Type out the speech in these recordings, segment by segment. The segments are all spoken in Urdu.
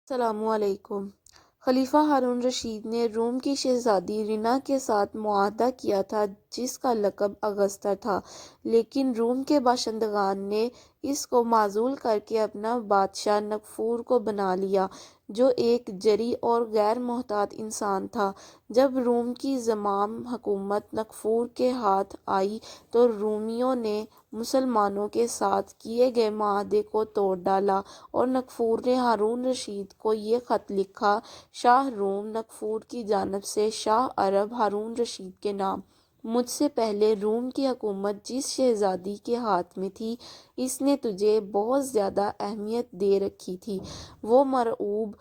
السلام علیکم۔ خلیفہ ہارون رشید نے روم کی شہزادی رینا کے ساتھ معاہدہ کیا تھا جس کا لقب اگستر تھا، لیکن روم کے باشندگان نے اس کو معزول کر کے اپنا بادشاہ نکفور کو بنا لیا، جو ایک جری اور غیر محتاط انسان تھا۔ جب روم کی زمام حکومت نکفور کے ہاتھ آئی تو رومیوں نے مسلمانوں کے ساتھ کیے گئے معاہدے کو توڑ ڈالا اور نکفور نے ہارون رشید کو یہ خط لکھا: شاہ روم نکفور کی جانب سے شاہ عرب ہارون رشید کے نام۔ مجھ سے پہلے روم کی حکومت جس شہزادی کے ہاتھ میں تھی، اس نے تجھے بہت زیادہ اہمیت دے رکھی تھی۔ وہ مرعوب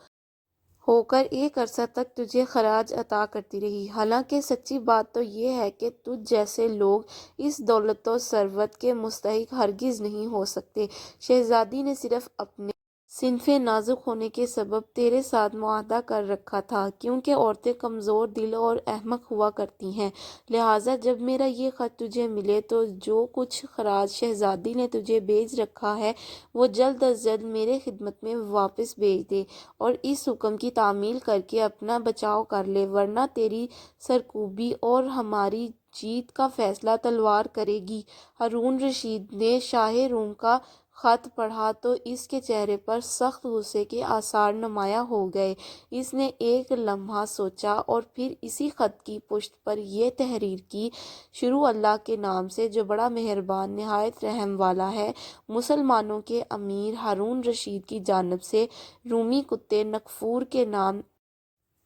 ہو کر ایک عرصہ تک تجھے خراج عطا کرتی رہی، حالانکہ سچی بات تو یہ ہے کہ تجھ جیسے لوگ اس دولت و ثروت کے مستحق ہرگز نہیں ہو سکتے۔ شہزادی نے صرف اپنے صنف نازک ہونے کے سبب تیرے ساتھ معاہدہ کر رکھا تھا، کیونکہ عورتیں کمزور دل اور احمق ہوا کرتی ہیں، لہٰذا جب میرا یہ خط تجھے ملے تو جو کچھ خراج شہزادی نے تجھے بھیج رکھا ہے وہ جلد از جلد میرے خدمت میں واپس بھیج دے اور اس حکم کی تعمیل کر کے اپنا بچاؤ کر لے، ورنہ تیری سرکوبی اور ہماری جیت کا فیصلہ تلوار کرے گی۔ ہارون رشید نے شاہ روم کا خط پڑھا تو اس کے چہرے پر سخت غصے کے آثار نمایاں ہو گئے۔ اس نے ایک لمحہ سوچا اور پھر اسی خط کی پشت پر یہ تحریر کی: شروع اللہ کے نام سے جو بڑا مہربان نہایت رحم والا ہے، مسلمانوں کے امیر ہارون رشید کی جانب سے رومی کتے نکفور کے نام۔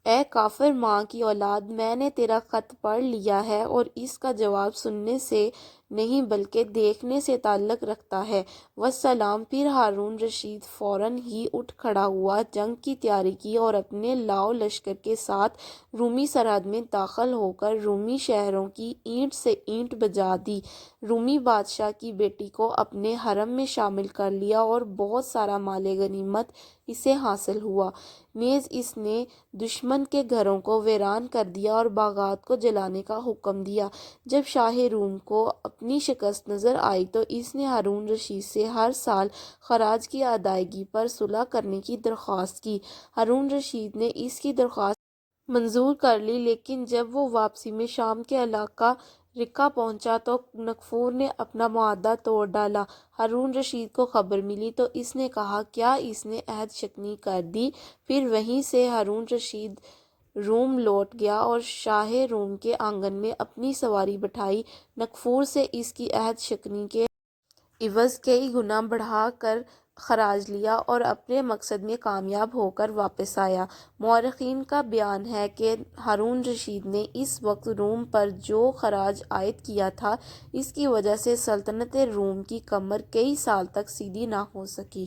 اے کافر ماں کی اولاد، میں نے تیرا خط پڑھ لیا ہے اور اس کا جواب سننے سے نہیں بلکہ دیکھنے سے تعلق رکھتا ہے، والسلام۔ پھر ہارون رشید فوراً ہی اٹھ کھڑا ہوا، جنگ کی تیاری کی اور اپنے لاؤ لشکر کے ساتھ رومی سرحد میں داخل ہو کر رومی شہروں کی اینٹ سے اینٹ بجا دی، رومی بادشاہ کی بیٹی کو اپنے حرم میں شامل کر لیا اور بہت سارا مال غنیمت اسے حاصل ہوا، نیز اس نے دشمن کے گھروں کو ویران کر دیا اور باغات کو جلانے کا حکم دیا۔ جب شاہ روم کو اپنی شکست نظر آئی تو اس نے ہارون رشید سے ہر سال خراج کی ادائیگی پر صلح کرنے کی درخواست کی۔ ہارون رشید نے اس کی درخواست منظور کر لی، لیکن جب وہ واپسی میں شام کے علاقہ رقہ پہنچا تو نکفور نے اپنا معاہدہ توڑ ڈالا۔ ہارون رشید کو خبر ملی تو اس نے کہا، کیا اس نے عہد شکنی کر دی؟ پھر وہیں سے ہارون رشید روم لوٹ گیا اور شاہ روم کے آنگن میں اپنی سواری بٹھائی، نکفور سے اس کی عہد شکنی کے عوض کئی گنا بڑھا کر خراج لیا اور اپنے مقصد میں کامیاب ہو کر واپس آیا۔ مورخین کا بیان ہے کہ ہارون رشید نے اس وقت روم پر جو خراج عائد کیا تھا، اس کی وجہ سے سلطنت روم کی کمر کئی سال تک سیدھی نہ ہو سکی۔